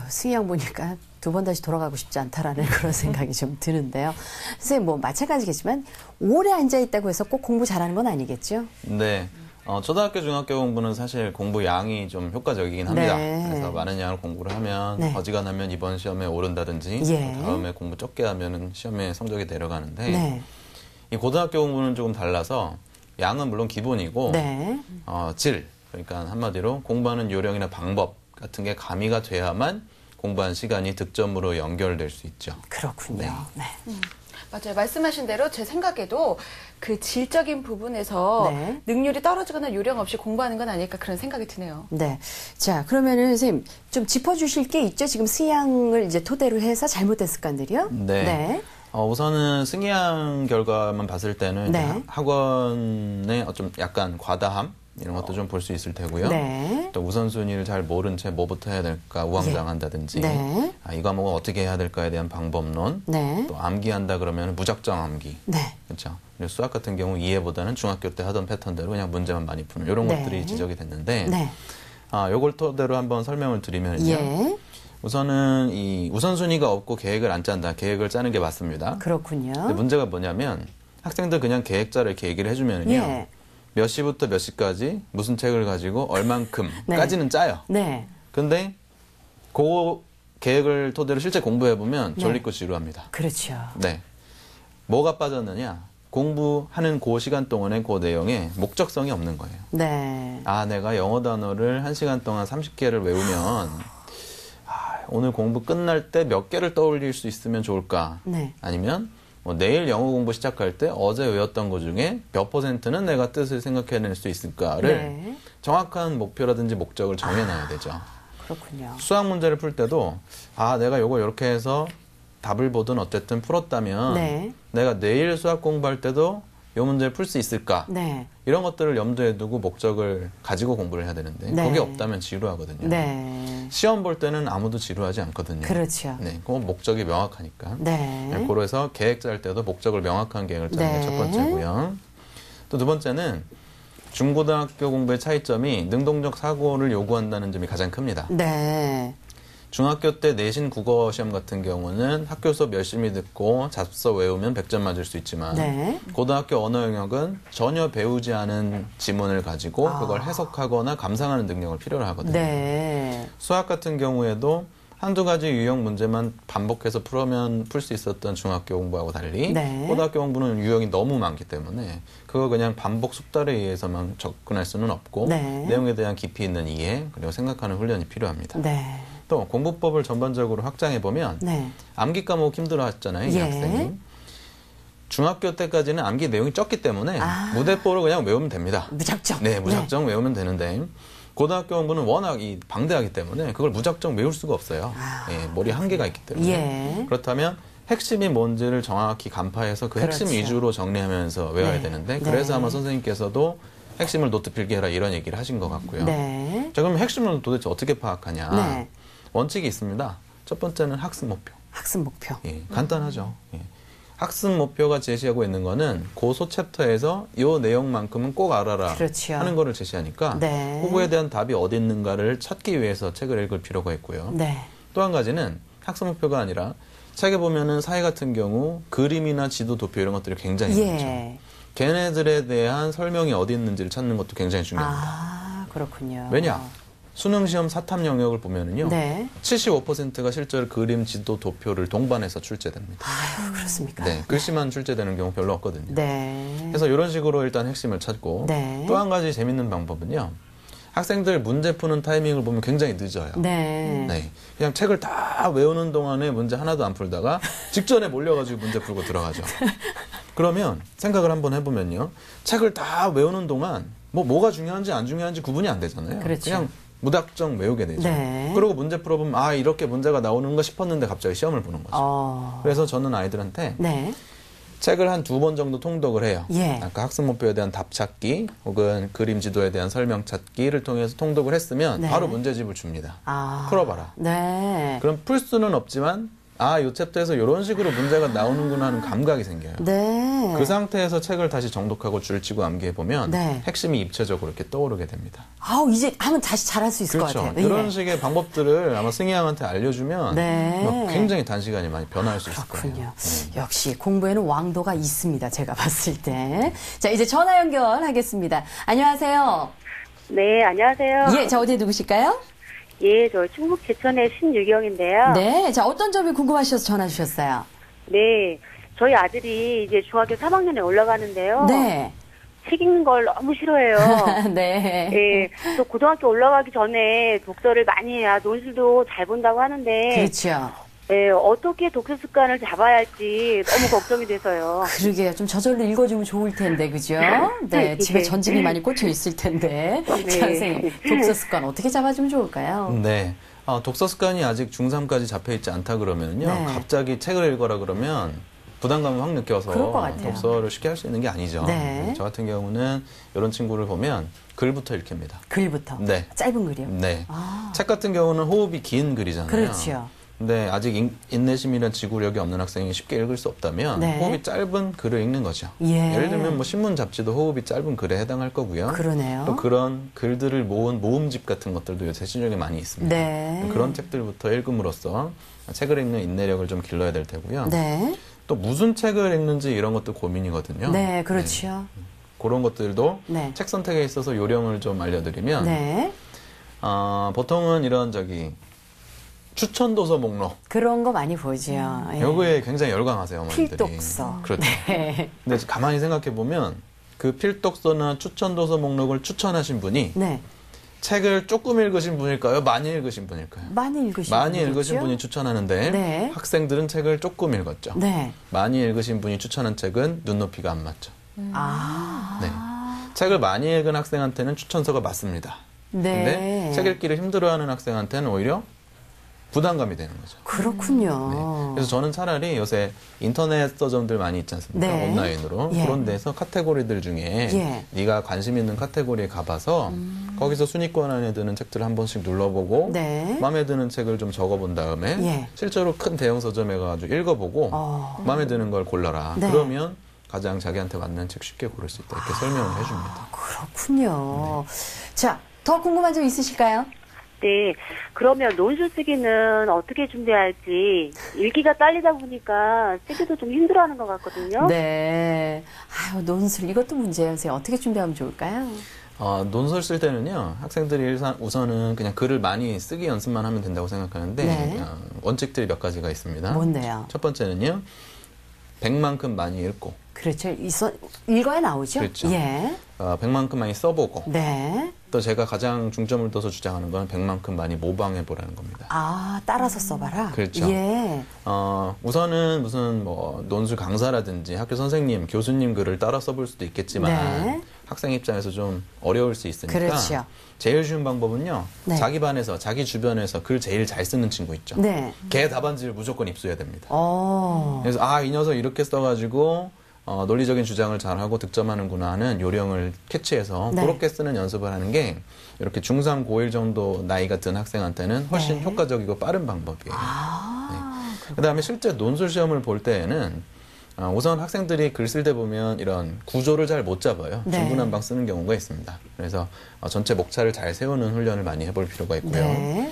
승희 양 보니까 두 번 다시 돌아가고 싶지 않다라는 그런 생각이 좀 드는데요. 선생님 뭐 마찬가지겠지만 오래 앉아 있다고 해서 꼭 공부 잘하는 건 아니겠죠? 네. 초등학교, 중학교 공부는 사실 공부 양이 좀 효과적이긴 합니다. 네. 그래서 많은 양을 공부를 하면 네. 어지간하면 이번 시험에 오른다든지 예. 다음에 공부 적게 하면은 시험에 성적이 내려가는데 네. 이 고등학교 공부는 조금 달라서 양은 물론 기본이고 네. 질, 그러니까 한마디로 공부하는 요령이나 방법 같은 게 가미가 돼야만 공부한 시간이 득점으로 연결될 수 있죠. 그렇군요. 네. 맞아요. 말씀하신 대로 제 생각에도 그 질적인 부분에서 네. 능률이 떨어지거나 요령 없이 공부하는 건 아닐까 그런 생각이 드네요. 네. 자, 그러면은 선생님 좀 짚어주실 게 있죠? 지금 승희양을 이제 토대로 해서 잘못된 습관들이요? 네. 네. 우선은 승희양 결과만 봤을 때는 네. 이제 학원의 좀 약간 과다함 이런 것도 좀 볼 수 있을 테고요. 네. 또 우선순위를 잘 모른 채 뭐부터 해야 될까 우왕좌왕한다든지 네. 이 과목은 어떻게 해야 될까에 대한 방법론 네. 또 암기한다 그러면 무작정 암기 네. 그렇죠. 그리고 수학 같은 경우 이해보다는 중학교 때 하던 패턴대로 그냥 문제만 많이 푸는 이런 네. 것들이 지적이 됐는데 네. 요걸 토대로 한번 설명을 드리면요. 예. 우선은 이 우선순위가 없고 계획을 안 짠다. 계획을 짜는 게 맞습니다. 그렇군요. 근데 문제가 뭐냐면 학생들 그냥 계획자를 이렇게 얘기를 해주면요. 예. 몇 시부터 몇 시까지 무슨 책을 가지고 얼만큼까지는 네. 짜요. 네. 근데 그 계획을 토대로 실제 공부해보면 졸리고 지루합니다. 그렇죠. 네. 뭐가 빠졌느냐? 공부하는 그 시간 동안의 그 내용에 목적성이 없는 거예요. 네. 내가 영어 단어를 1시간 동안 30개를 외우면 오늘 공부 끝날 때 몇 개를 떠올릴 수 있으면 좋을까? 네. 아니면 내일 영어 공부 시작할 때 어제 외웠던 것 중에 몇 %는 내가 뜻을 생각해낼 수 있을까를 네. 정확한 목표라든지 목적을 정해놔야 되죠. 그렇군요. 수학 문제를 풀 때도 내가 요거 이렇게 해서 답을 보든 어쨌든 풀었다면 네. 내가 내일 수학 공부할 때도 요 문제를 풀 수 있을까? 네. 이런 것들을 염두에 두고 목적을 가지고 공부를 해야 되는데 네. 그게 없다면 지루하거든요. 네. 시험 볼 때는 아무도 지루하지 않거든요. 그렇죠. 네, 그 목적이 명확하니까. 네. 그래서 계획 짤 때도 목적을 명확한 계획을 짜는 네. 게 첫 번째고요. 또 두 번째는 중고등학교 공부의 차이점이 능동적 사고를 요구한다는 점이 가장 큽니다. 네. 중학교 때 내신 국어 시험 같은 경우는 학교 수업 열심히 듣고 잡서 외우면 100점 맞을 수 있지만 네. 고등학교 언어 영역은 전혀 배우지 않은 지문을 가지고 그걸 해석하거나 감상하는 능력을 필요로 하거든요. 네. 수학 같은 경우에도 한두 가지 유형 문제만 반복해서 풀으면 풀 수 있었던 중학교 공부하고 달리 네. 고등학교 공부는 유형이 너무 많기 때문에 그거 그냥 반복 숙달에 의해서만 접근할 수는 없고 네. 내용에 대한 깊이 있는 이해 그리고 생각하는 훈련이 필요합니다. 네. 또 공부법을 전반적으로 확장해 보면 네. 암기 과목 힘들어하셨잖아요, 이 예. 학생이. 중학교 때까지는 암기 내용이 적기 때문에 무대뽀로 그냥 외우면 됩니다. 무작정. 네, 무작정 외우면 되는데 고등학교 공부는 워낙 방대하기 때문에 그걸 무작정 외울 수가 없어요. 예, 머리 한계가 있기 때문에. 예. 그렇다면 핵심이 뭔지를 정확히 간파해서 그 핵심 그렇죠. 위주로 정리하면서 외워야 네. 되는데 네. 그래서 아마 선생님께서도 핵심을 노트 필기해라 이런 얘기를 하신 것 같고요. 네. 자, 그럼 핵심을 도대체 어떻게 파악하냐? 네. 원칙이 있습니다. 첫 번째는 학습 목표. 학습 목표. 예, 간단하죠. 예. 학습 목표가 제시하고 있는 거는 고소 챕터에서 이 내용만큼은 꼭 알아라 그렇죠. 하는 거를 제시하니까 네. 그거에 대한 답이 어디 있는가를 찾기 위해서 책을 읽을 필요가 있고요. 네. 또 한 가지는 학습 목표가 아니라 책에 보면은 사회 같은 경우 그림이나 지도, 도표 이런 것들이 굉장히 많죠. 예. 걔네들에 대한 설명이 어디 있는지를 찾는 것도 굉장히 중요합니다. 그렇군요. 왜냐? 수능 시험 사탐 영역을 보면은요. 네. 75%가 실제로 그림, 지도, 도표를 동반해서 출제됩니다. 아유, 그렇습니까? 네, 글씨만 출제되는 경우 별로 없거든요. 네. 그래서 이런 식으로 일단 핵심을 찾고 네. 또 한 가지 재밌는 방법은요. 학생들 문제 푸는 타이밍을 보면 굉장히 늦어요. 네. 네. 그냥 책을 다 외우는 동안에 문제 하나도 안 풀다가 직전에 몰려가지고 문제 풀고 들어가죠. 그러면 생각을 한번 해보면요. 책을 다 외우는 동안 뭐가 중요한지 안 중요한지 구분이 안 되잖아요. 그렇죠. 그냥 무작정 외우게 되죠. 네. 그리고 문제 풀어보면 이렇게 문제가 나오는가 싶었는데 갑자기 시험을 보는 거죠. 그래서 저는 아이들한테 네. 책을 한 2번 정도 통독을 해요. 예. 아까 학습 목표에 대한 답 찾기 혹은 그림 지도에 대한 설명 찾기를 통해서 통독을 했으면 네. 바로 문제집을 줍니다. 아. 풀어봐라. 네. 그럼 풀 수는 없지만 이 챕터에서 이런 식으로 문제가 나오는구나 하는 감각이 생겨요. 네. 네. 그 상태에서 책을 다시 정독하고 줄치고 암기해보면 네. 핵심이 입체적으로 이렇게 떠오르게 됩니다. 아우, 이제 하면 다시 잘할 수 있을 그렇죠. 것 같아요. 그런 식의 방법들을 아마 승희양한테 알려주면 네. 굉장히 단시간에 많이 변화할 수 있을 거예요. 그렇군요. 역시 공부에는 왕도가 있습니다. 제가 봤을 때. 자, 이제 전화 연결하겠습니다. 안녕하세요. 네, 안녕하세요. 예, 자, 어디에 누구실까요? 예, 저 충북 제천의 신유경인데요. 네, 자, 어떤 점이 궁금하셔서 전화 주셨어요? 네, 저희 아들이 이제 중학교 3학년에 올라가는데요. 네. 책 읽는 걸 너무 싫어해요. 네. 예, 또 고등학교 올라가기 전에 독서를 많이 해야 논술도 잘 본다고 하는데. 그렇죠. 예, 어떻게 독서 습관을 잡아야 할지 너무 걱정이 돼서요. 그러게요. 좀 저절로 읽어주면 좋을 텐데, 그죠? 네, 집에 전집이 많이 꽂혀 있을 텐데. 네. 자, 선생님, 독서 습관 어떻게 잡아주면 좋을까요? 네. 독서 습관이 아직 중3까지 잡혀있지 않다 그러면요. 네. 갑자기 책을 읽어라 그러면 부담감을 확 느껴서 그럴 것 같아요. 독서를 쉽게 할 수 있는 게 아니죠. 네. 저 같은 경우는 이런 친구를 보면 글부터 읽힙니다. 글부터? 네. 짧은 글이요? 네. 책 같은 경우는 호흡이 긴 글이잖아요. 그렇죠. 근데 아직 인내심이란 지구력이 없는 학생이 쉽게 읽을 수 없다면 네. 호흡이 짧은 글을 읽는 거죠. 예. 예를 들면 뭐 신문 잡지도 호흡이 짧은 글에 해당할 거고요. 그러네요. 또 그런 글들을 모은 모음집 같은 것들도 요새 시중에 많이 있습니다. 네. 그런 책들부터 읽음으로써 책을 읽는 인내력을 좀 길러야 될 테고요. 네. 또 무슨 책을 읽는지 이런 것도 고민이거든요. 네, 그렇죠. 그런 것들도 네. 책 선택에 있어서 요령을 좀 알려드리면 네. 보통은 이런 추천 도서 목록 그런 거 많이 보죠. 예. 요거에 굉장히 열광하세요, 어머니들이. 필독서. 그렇죠. 네. 근데 가만히 생각해 보면 그 필독서나 추천 도서 목록을 추천하신 분이 네. 책을 조금 읽으신 분일까요? 많이 읽으신 분일까요? 많이 읽으신 많이 분이죠? 읽으신 분이 추천하는데 네. 학생들은 책을 조금 읽었죠. 네. 많이 읽으신 분이 추천한 책은 눈높이가 안 맞죠. 아. 네. 책을 많이 읽은 학생한테는 추천서가 맞습니다. 네. 근데 책 읽기를 힘들어하는 학생한테는 오히려 부담감이 되는 거죠. 그렇군요. 네. 그래서 저는 차라리 요새 인터넷 서점들 많이 있지 않습니까? 네. 온라인으로. 예. 그런 데서 카테고리들 중에 예. 네가 관심 있는 카테고리에 가봐서 거기서 순위권 안에 드는 책들을 한 번씩 눌러보고 네. 마음에 드는 책을 좀 적어본 다음에 예. 실제로 큰 대형 서점에 가가지고 읽어보고 마음에 드는 걸 골라라. 네. 그러면 가장 자기한테 맞는 책 쉽게 고를 수 있다. 이렇게 설명을 해줍니다. 그렇군요. 자, 더 궁금한 점 있으실까요? 네. 그러면 논술 쓰기는 어떻게 준비해야 할지 읽기가 딸리다 보니까 쓰기도 좀 힘들어하는 것 같거든요. 네. 아유, 논술 이것도 문제예요. 선생님. 어떻게 준비하면 좋을까요? 논술 쓸 때는요, 학생들이 우선은 그냥 글을 많이 쓰기 연습만 하면 된다고 생각하는데, 네. 원칙들이 몇 가지가 있습니다. 뭔데요? 첫 번째는요, 100만큼 많이 읽고. 그렇죠. 읽어야 나오죠? 그렇죠. 예. 100만큼 많이 써보고. 네. 또 제가 가장 중점을 둬서 주장하는 건 100만큼 많이 모방해보라는 겁니다. 아, 따라서 써봐라? 그렇죠. 예. 우선은 무슨 논술 강사라든지 학교 선생님, 교수님 글을 따라 써볼 수도 있겠지만, 네. 학생 입장에서 좀 어려울 수 있으니까. 그렇죠. 제일 쉬운 방법은요. 네. 자기 반에서, 자기 주변에서 글 제일 잘 쓰는 친구 있죠. 네. 걔 답안지를 무조건 입수해야 됩니다. 어. 그래서 이 녀석 이렇게 써가지고 논리적인 주장을 잘하고 득점하는구나 하는 요령을 캐치해서 네. 그렇게 쓰는 연습을 하는 게 이렇게 중3, 고1 정도 나이가 든 학생한테는 훨씬 네. 효과적이고 빠른 방법이에요. 네. 그다음에 실제 논술 시험을 볼 때에는 우선 학생들이 글 쓸 때 보면 이런 구조를 잘 못 잡아요. 네. 중구난방 쓰는 경우가 있습니다. 그래서 전체 목차를 잘 세우는 훈련을 많이 해볼 필요가 있고요. 네.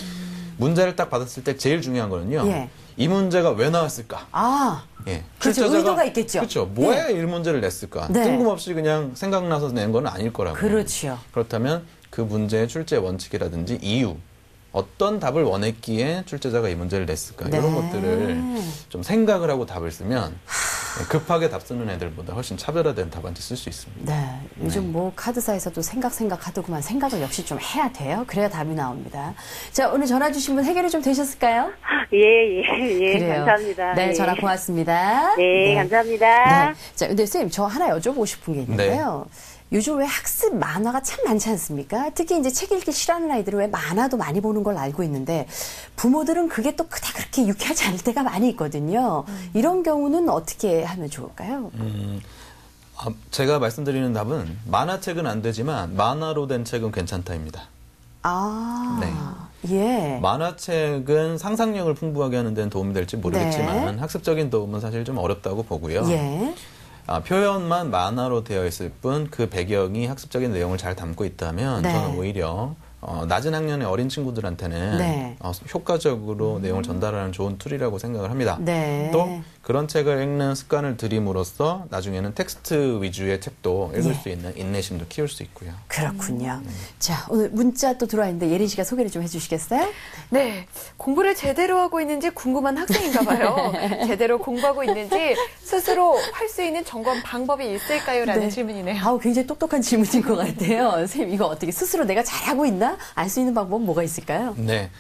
문제를 딱 받았을 때 제일 중요한 거는요. 예. 이 문제가 왜 나왔을까? 예. 그렇죠. 의도가 있겠죠. 그렇죠. 뭐에 이 문제를 냈을까? 네. 뜬금없이 그냥 생각나서 낸 건 아닐 거라고요. 그렇죠. 그렇다면 그 문제의 출제 원칙이라든지 이유, 어떤 답을 원했기에 출제자가 이 문제를 냈을까? 네. 이런 것들을 좀 생각을 하고 답을 쓰면 급하게 답 쓰는 애들보다 훨씬 차별화된 답안지 쓸 수 있습니다. 네. 요즘 카드사에서도 생각하더구만. 생각을 역시 좀 해야 돼요. 그래야 답이 나옵니다. 자, 오늘 전화 주신 분 해결이 좀 되셨을까요? 예. 그래요. 감사합니다. 네, 예. 전화 고맙습니다. 네, 감사합니다. 네. 자, 근데 선생님, 저 하나 여쭤보고 싶은 게 있는데요. 요즘 왜 학습 만화가 참 많지 않습니까? 특히 이제 책 읽기 싫어하는 아이들은 왜 만화도 많이 보는 걸 알고 있는데 부모들은 그게 또 그닥 그렇게 유쾌하지 않을 때가 많이 있거든요. 이런 경우는 어떻게 하면 좋을까요? 제가 말씀드리는 답은 만화책은 안 되지만 만화로 된 책은 괜찮다입니다. 예. 만화책은 상상력을 풍부하게 하는 데는 도움이 될지 모르겠지만 학습적인 도움은 사실 좀 어렵다고 보고요. 예. 표현만 만화로 되어 있을 뿐 그 배경이 학습적인 내용을 잘 담고 있다면 저는 오히려 낮은 학년의 어린 친구들한테는 효과적으로 내용을 전달하는 좋은 툴이라고 생각을 합니다. 또 그런 책을 읽는 습관을 들임으로써 나중에는 텍스트 위주의 책도 읽을 수 있는 인내심도 키울 수 있고요. 그렇군요. 자, 오늘 문자 또 들어와 있는데 예린 씨가 소개를 좀 해주시겠어요? 네. 공부를 제대로 하고 있는지 궁금한 학생인가 봐요. 제대로 공부하고 있는지 스스로 할 수 있는 점검 방법이 있을까요? 라는 질문이네요. 아우, 굉장히 똑똑한 질문인 것 같아요. 선생님, 이거 어떻게 스스로 내가 잘하고 있나? 알 수 있는 방법은 뭐가 있을까요? 네.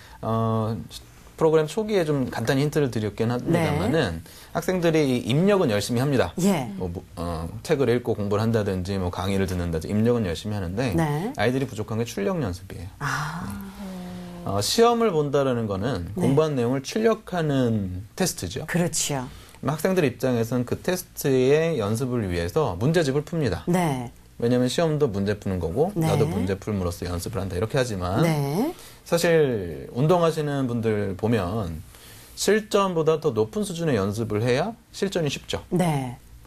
프로그램 초기에 좀 간단히 힌트를 드렸긴 합니다만은 학생들이 입력은 열심히 합니다. 책을 읽고 공부를 한다든지 뭐 강의를 듣는다든지 입력은 열심히 하는데 아이들이 부족한 게 출력 연습이에요. 시험을 본다라는 거는 공부한 내용을 출력하는 테스트죠. 그렇죠. 학생들 입장에서는 그 테스트의 연습을 위해서 문제집을 풉니다. 왜냐하면 시험도 문제 푸는 거고 나도 문제 풀므로써 연습을 한다 이렇게 하지만 사실 운동하시는 분들 보면 실전보다 더 높은 수준의 연습을 해야 실전이 쉽죠.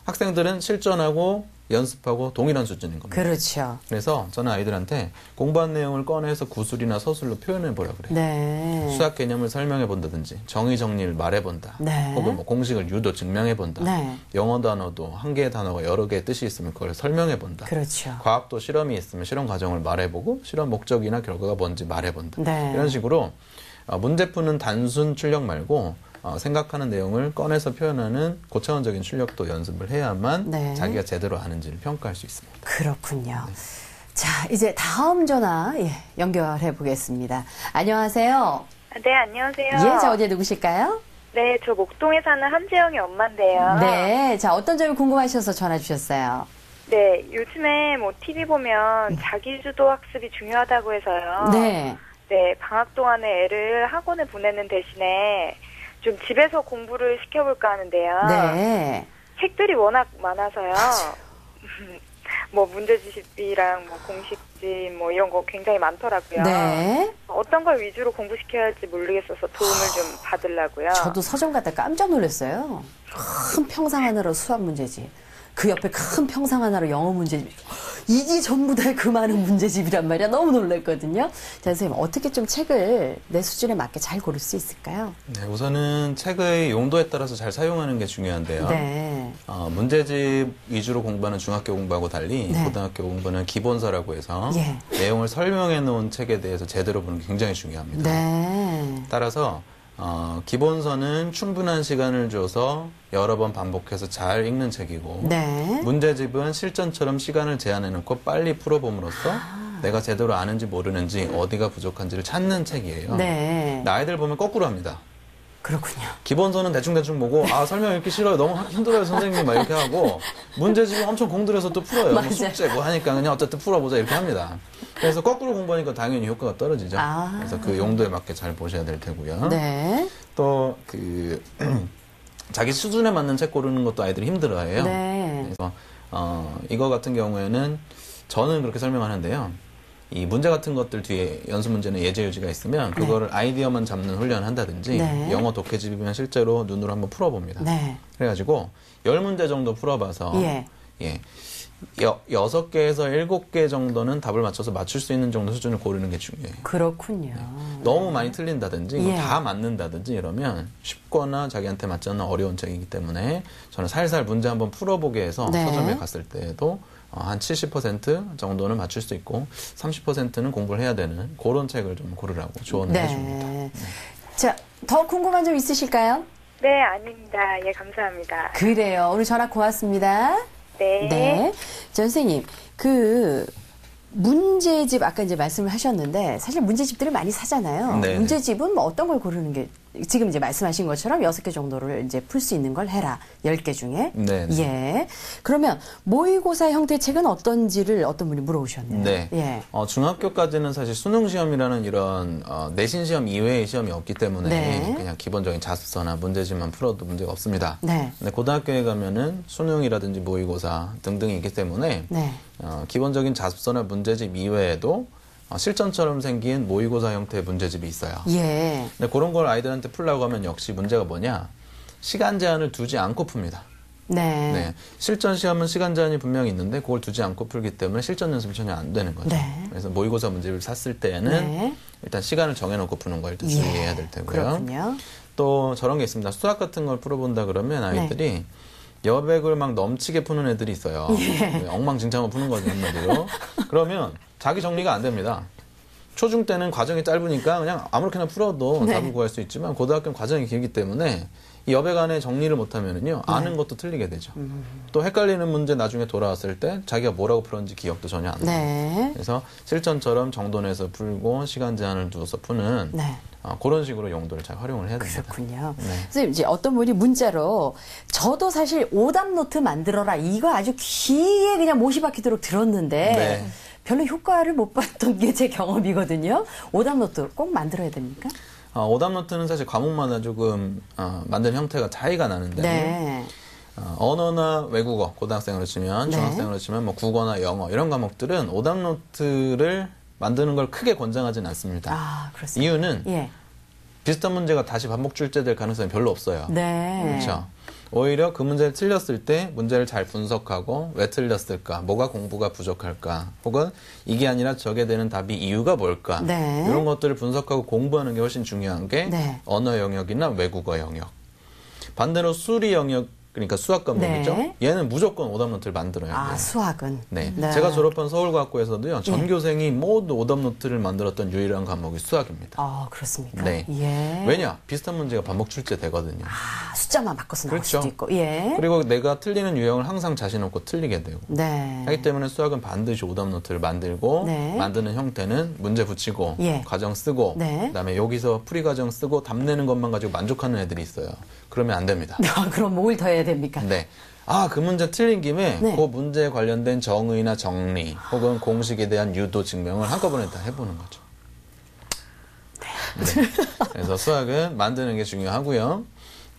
학생들은 실전하고 연습하고 동일한 수준인 겁니다. 그렇죠. 그래서 저는 아이들한테 공부한 내용을 꺼내서 구술이나 서술로 표현해 보라 그래요. 수학 개념을 설명해 본다든지 정의 정리를 말해 본다. 혹은 뭐 공식을 유도 증명해 본다. 영어 단어도 한 개의 단어가 여러 개의 뜻이 있으면 그걸 설명해 본다. 과학도 실험이 있으면 실험 과정을 말해 보고 실험 목적이나 결과가 뭔지 말해 본다. 이런 식으로 문제 푸는 단순 출력 말고 생각하는 내용을 꺼내서 표현하는 고차원적인 출력도 연습을 해야만 자기가 제대로 아는지를 평가할 수 있습니다. 그렇군요. 자, 이제 다음 전화 연결해 보겠습니다. 안녕하세요. 네, 안녕하세요. 예, 자, 어디에 누구실까요? 네, 저 목동에 사는 한재영의 엄마인데요. 네, 자, 어떤 점이 궁금하셔서 전화 주셨어요? 네, 요즘에 뭐 TV 보면 자기주도 학습이 중요하다고 해서요. 네, 방학 동안에 애를 학원에 보내는 대신에 좀 집에서 공부를 시켜볼까 하는데요. 책들이 워낙 많아서요. 뭐 문제집이랑 뭐 공식집 뭐 이런 거 굉장히 많더라고요. 어떤 걸 위주로 공부시켜야 할지 모르겠어서 도움을 좀 받으려고요. 저도 서점 갔다 깜짝 놀랐어요. 큰 평상 하나로 수학 문제집. 그 옆에 큰 평상 하나로 영어 문제집. 이게 전부 다 그 많은 문제집이란 말이야. 너무 놀랐거든요. 자, 선생님, 어떻게 좀 책을 내 수준에 맞게 잘 고를 수 있을까요? 네, 우선은 책의 용도에 따라서 잘 사용하는 게 중요한데요. 문제집 위주로 공부하는 중학교 공부하고 달리 고등학교 공부는 기본서라고 해서 내용을 설명해 놓은 책에 대해서 제대로 보는 게 굉장히 중요합니다. 따라서 기본서는 충분한 시간을 줘서 여러 번 반복해서 잘 읽는 책이고 문제집은 실전처럼 시간을 제한해놓고 빨리 풀어봄으로써 내가 제대로 아는지 모르는지 어디가 부족한지를 찾는 책이에요. 아이들 보면 거꾸로 합니다. 그렇군요. 기본서는 대충대충 보고 설명 읽기 싫어요. 너무 힘들어요 선생님 막 이렇게 하고 문제집은 엄청 공들여서 또 풀어요. 뭐 숙제 뭐 하니까 그냥 어쨌든 풀어보자 이렇게 합니다. 그래서 거꾸로 공부하니까 당연히 효과가 떨어지죠. 그래서 그 용도에 맞게 잘 보셔야 될 테고요. 또 자기 수준에 맞는 책 고르는 것도 아이들이 힘들어해요. 그래서 이거 같은 경우에는 저는 그렇게 설명하는데요. 이 문제 같은 것들 뒤에 연습 문제는 예제유지가 있으면 그거를 아이디어만 잡는 훈련을 한다든지 영어 독해집이면 실제로 눈으로 한번 풀어봅니다. 그래가지고 10문제 정도 풀어봐서 6개에서 7개 정도는 답을 맞춰서 맞출 수 있는 정도 수준을 고르는 게 중요해요. 그렇군요. 너무 많이 틀린다든지 다 맞는다든지 이러면 쉽거나 자기한테 맞지 않는 어려운 책이기 때문에 저는 살살 문제 한번 풀어보게 해서 서점에 갔을 때에도 한 70% 정도는 맞출 수 있고 30%는 공부를 해야 되는 그런 책을 좀 고르라고 조언을 해줍니다. 자, 더 궁금한 점 있으실까요? 네, 아닙니다. 예, 감사합니다. 그래요. 오늘 전화 고맙습니다. 자, 선생님, 문제집 아까 이제 말씀을 하셨는데 사실 문제집들을 많이 사잖아요. 문제집은 뭐 어떤 걸 고르는 게 지금 이제 말씀하신 것처럼 6개 정도를 이제 풀 수 있는 걸 해라. 10개 중에. 그러면 모의고사 형태의 책은 어떤지를 어떤 분이 물어보셨네요. 중학교까지는 사실 수능 시험이라는 이런 내신 시험 이외의 시험이 없기 때문에 그냥 기본적인 자습서나 문제집만 풀어도 문제가 없습니다. 근데 고등학교에 가면은 수능이라든지 모의고사 등등이 있기 때문에 기본적인 자습서나 문제집 이외에도 실전처럼 생긴 모의고사 형태의 문제집이 있어요. 근데 그런 걸 아이들한테 풀라고 하면 역시 문제가 뭐냐? 시간 제한을 두지 않고 풉니다. 네. 네. 실전 시험은 시간 제한이 분명히 있는데 그걸 두지 않고 풀기 때문에 실전 연습이 전혀 안 되는 거죠. 네. 그래서 모의고사 문제를 샀을 때는 네. 일단 시간을 정해놓고 푸는 걸 일단 주의해야 될 테고요. 그렇군요. 또 저런 게 있습니다. 수학 같은 걸 풀어본다 그러면 아이들이 네. 여백을 막 넘치게 푸는 애들이 있어요. 예. 엉망진창으로 푸는 거죠, 한마디로. 그러면 자기 정리가 안 됩니다. 초중 때는 과정이 짧으니까 그냥 아무렇게나 풀어도 네. 답을 구할 수 있지만 고등학교는 과정이 길기 때문에 이 여백 안에 정리를 못하면은요 아는 것도 틀리게 되죠. 또 헷갈리는 문제 나중에 돌아왔을 때 자기가 뭐라고 풀었는지 기억도 전혀 안 나요. 네. 그래서 실전처럼 정도 내서 풀고 시간 제한을 두어서 푸는 네. 그런 식으로 용도를 잘 활용을 해야 됩니다. 그렇군요. 네. 선생님, 이제 어떤 분이 문자로 저도 사실 오답 노트 만들어라 이거 아주 귀에 그냥 못이 박히도록 들었는데 네. 별로 효과를 못 봤던 게 제 경험이거든요. 오답 노트 꼭 만들어야 됩니까? 오답 노트는 사실 과목마다 조금 만드는 형태가 차이가 나는데 네. 언어나 외국어 고등학생으로 치면 중학생으로 치면 뭐 국어나 영어 이런 과목들은 오답 노트를 만드는 걸 크게 권장하지는 않습니다. 아, 그렇습니다. 이유는 예. 비슷한 문제가 다시 반복 출제될 가능성이 별로 없어요. 네. 그렇죠. 오히려 그 문제를 틀렸을 때 문제를 잘 분석하고 왜 틀렸을까, 뭐가 공부가 부족할까, 혹은 이게 아니라 저게 되는 답이 이유가 뭘까, 네. 이런 것들을 분석하고 공부하는 게 훨씬 중요한 게 네. 언어 영역이나 외국어 영역. 반대로 수리 영역, 그러니까 수학 과목이죠. 네. 얘는 무조건 오답 노트를 만들어야 돼요. 아, 수학은. 네. 네. 제가 졸업한 서울과학고에서도요, 전교생이 모두 오답 노트를 만들었던 유일한 과목이 수학입니다. 아, 그렇습니까? 네. 예. 왜냐? 비슷한 문제가 반복 출제되거든요. 아, 숫자만 바꿔서 나올 그렇죠. 수도 있고. 예. 그리고 내가 틀리는 유형을 항상 자신 없고 틀리게 되고. 네. 하기 때문에 수학은 반드시 오답 노트를 만들고 네. 만드는 형태는 문제 붙이고 예. 과정 쓰고 네. 그다음에 여기서 풀이 과정 쓰고 답 내는 것만 가지고 만족하는 애들이 있어요. 그러면 안 됩니다. 그럼 뭘 더 해야 됩니까? 네. 그 문제 틀린 김에 네. 그 문제에 관련된 정의나 정리 혹은 공식에 대한 유도 증명을 한꺼번에 다 해보는 거죠. 네. 그래서 수학은 만드는 게 중요하고요.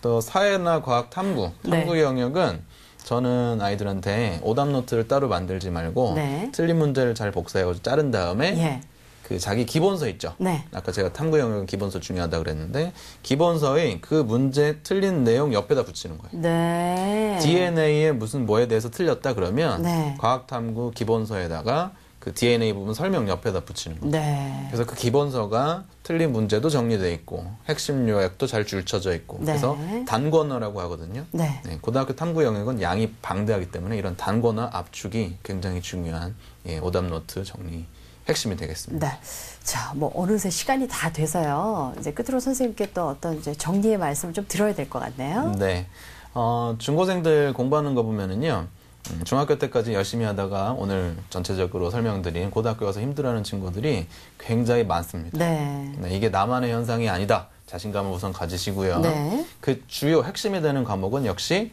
또 사회나 과학 탐구 네. 영역은 저는 아이들한테 오답 노트를 따로 만들지 말고 네. 틀린 문제를 잘 복사해가지고 자른 다음에 예. 그 자기 기본서 있죠. 네. 아까 제가 탐구 영역은 기본서 중요하다 그랬는데 기본서에 그 문제 틀린 내용 옆에다 붙이는 거예요. 네. DNA에 무슨 뭐에 대해서 틀렸다 그러면 네. 과학 탐구 기본서에다가 그 DNA 부분 설명 옆에다 붙이는 거예요. 네. 그래서 그 기본서가 틀린 문제도 정리되어 있고 핵심 요약도 잘 줄쳐져 있고 네. 그래서 단권어라고 하거든요. 네. 네, 고등학교 탐구 영역은 양이 방대하기 때문에 이런 단권어 압축이 굉장히 중요한 오답 노트 정리 핵심이 되겠습니다. 네. 자, 뭐 어느새 시간이 다 돼서요. 이제 끝으로 선생님께 또 어떤 이제 정리의 말씀을 좀 들어야 될 것 같네요. 네. 중고생들 공부하는 거 보면은요. 중학교 때까지 열심히 하다가 오늘 전체적으로 설명드린 고등학교 가서 힘들어하는 친구들이 굉장히 많습니다. 네. 네, 이게 나만의 현상이 아니다. 자신감을 우선 가지시고요. 네. 그 주요 핵심이 되는 과목은 역시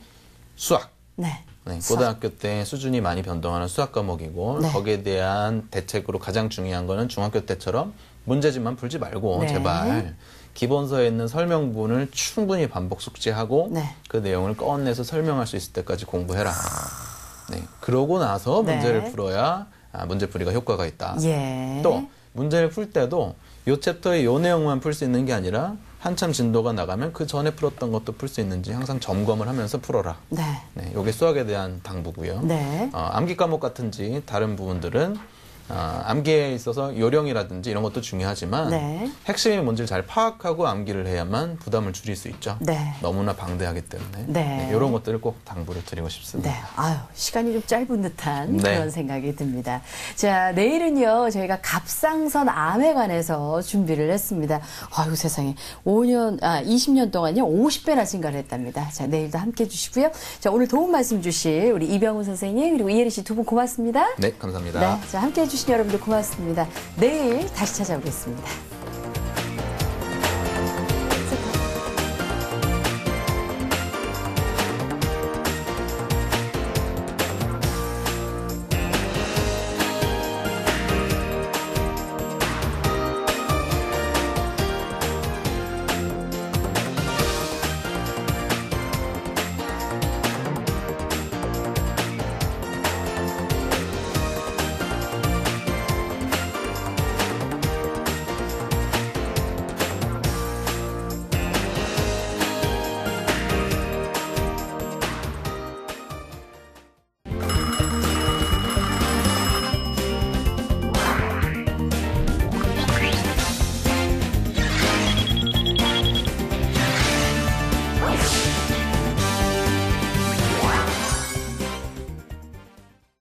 수학. 네. 네, 고등학교 때 수준이 많이 변동하는 수학 과목이고 네. 거기에 대한 대책으로 가장 중요한 거는 중학교 때처럼 문제집만 풀지 말고 네. 제발 기본서에 있는 설명 부분을 충분히 반복 숙지하고 네. 그 내용을 꺼내서 설명할 수 있을 때까지 공부해라. 네, 그러고 나서 네. 문제를 풀어야 문제풀이가 효과가 있다. 예. 또 문제를 풀 때도 요 챕터의 요 내용만 풀 수 있는 게 아니라 한참 진도가 나가면 그 전에 풀었던 것도 풀 수 있는지 항상 점검을 하면서 풀어라. 네. 네, 요게 수학에 대한 당부고요. 네. 암기 과목 같은지 다른 부분들은 암기에 있어서 요령이라든지 이런 것도 중요하지만 네. 핵심이 뭔지를 잘 파악하고 암기를 해야만 부담을 줄일 수 있죠. 네. 너무나 방대하기 때문에 네. 이런 것들을 꼭 당부를 드리고 싶습니다. 네. 아유, 시간이 좀 짧은 듯한 네. 그런 생각이 듭니다. 자, 내일은요, 저희가 갑상선 암에 관해서 준비를 했습니다. 아유, 세상에. 20년 동안요, 50배나 증가를 했답니다. 자, 내일도 함께 해주시고요. 자, 오늘 도움 말씀 주실 우리 이병훈 선생님, 그리고 이혜리 씨 두 분 고맙습니다. 네, 감사합니다. 네. 자, 함께 해주신 여러분들 고맙습니다. 내일 다시 찾아오겠습니다.